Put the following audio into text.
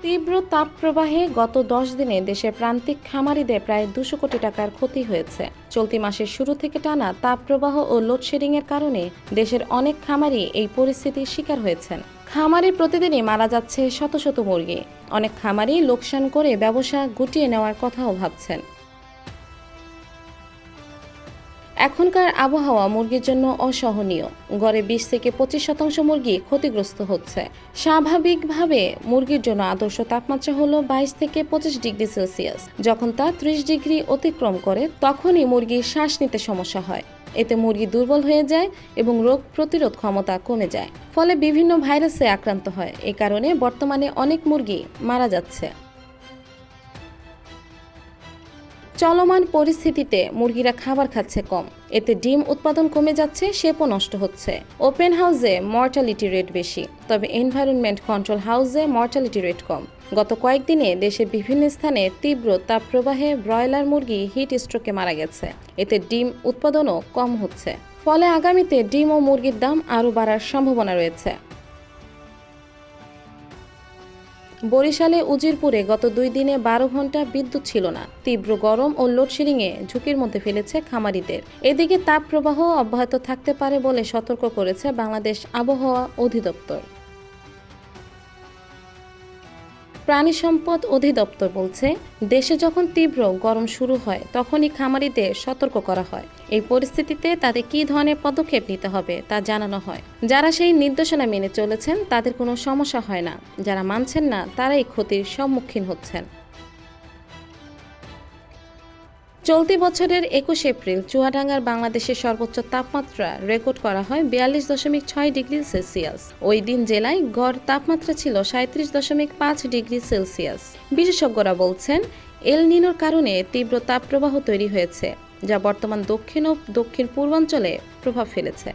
তীব্র তাপপ্রবাহে গত 10 দিনে দেশের প্রান্তিক খামারিদের প্রায় 200 কোটি টাকার ক্ষতি হয়েছে। চলতি মাসের শুরু থেকে টানা তাপপ্রবাহ ও লোডশেডিংয়ের কারণে দেশের অনেক খামারি এই পরিস্থিতির শিকার হয়েছেন। খামারে প্রতিদিনই মারা যাচ্ছে শত শত মুরগি। অনেক খামারি লোকসান করে ব্যবসা গুটিয়ে নেওয়ার কথাও ভাবছেন। এখনকার আবহাওয়া মুরগির জন্য অসহনীয়। গড়ে 20 থেকে 25% মুরগি ক্ষতিগ্রস্ত হচ্ছে। স্বাভাবিকভাবে মুরগির জন্য আদর্শ তাপমাত্রা হলো 22 থেকে 25 ডিগ্রি সেলসিয়াস। যখন তা 30 ডিগ্রি অতিক্রম করে তখনই মুরগির শ্বাস নিতে সমস্যা হয়। এতে মুরগি দুর্বল হয়ে যায় এবং রোগ প্রতিরোধ ক্ষমতা কমে যায়, ফলে বিভিন্ন ভাইরাসে আক্রান্ত হয়। এ কারণে বর্তমানে অনেক মুরগি মারা যাচ্ছে। চলমান পরিস্থিতিতে মুরগিরা খাবার খাচ্ছে কম, এতে ডিম উৎপাদন কমে যাচ্ছে, শেপও নষ্ট হচ্ছে। ওপেন হাউসে মর্টালিটি রেট বেশি, তবে এনভায়রনমেন্ট কন্ট্রোল হাউসে মর্টালিটি রেট কম। গত কয়েকদিনে দেশের বিভিন্ন স্থানে তীব্র তাপপ্রবাহে ব্রয়লার মুরগি হিট স্ট্রোকে মারা গেছে। এতে ডিম উৎপাদনও কম হচ্ছে, ফলে আগামীতে ডিম ও মুরগির দাম আরও বাড়ার সম্ভাবনা রয়েছে। বরিশালে উজিরপুরে গত 2 দিনে 12 ঘন্টা বিদ্যুৎ ছিল না। তীব্র গরম ও লোডশেডিংয়ে ঝুঁকির মধ্যে ফেলেছে খামারিদের। এদিকে তাপপ্রবাহ অব্যাহত থাকতে পারে বলে সতর্ক করেছে বাংলাদেশ আবহাওয়া অধিদপ্তর। প্রাণী সম্পদ অধিদপ্তর বলছে, দেশে যখন তীব্র গরম শুরু হয় তখনই খামারিদের সতর্ক করা হয়। এই পরিস্থিতিতে তাদের কী ধরনের পদক্ষেপ নিতে হবে তা জানানো হয়। যারা সেই নির্দেশনা মেনে চলেছেন তাদের কোনো সমস্যা হয় না, যারা মানছেন না তারাই ক্ষতির সম্মুখীন হচ্ছেন। চলতি বছরের 21 এপ্রিল চুয়াডাঙ্গার বাংলাদেশের সর্বোচ্চ তাপমাত্রা রেকর্ড করা হয় 42.6 ডিগ্রি সেলসিয়াস। ওই দিন জেলায় গড় তাপমাত্রা ছিল 37.5 ডিগ্রি সেলসিয়াস। বিশেষজ্ঞরা বলছেন, এল নিনোর কারণে তীব্র তাপপ্রবাহ তৈরি হয়েছে, যা বর্তমান দক্ষিণ ও দক্ষিণ পূর্বাঞ্চলে প্রভাব ফেলেছে।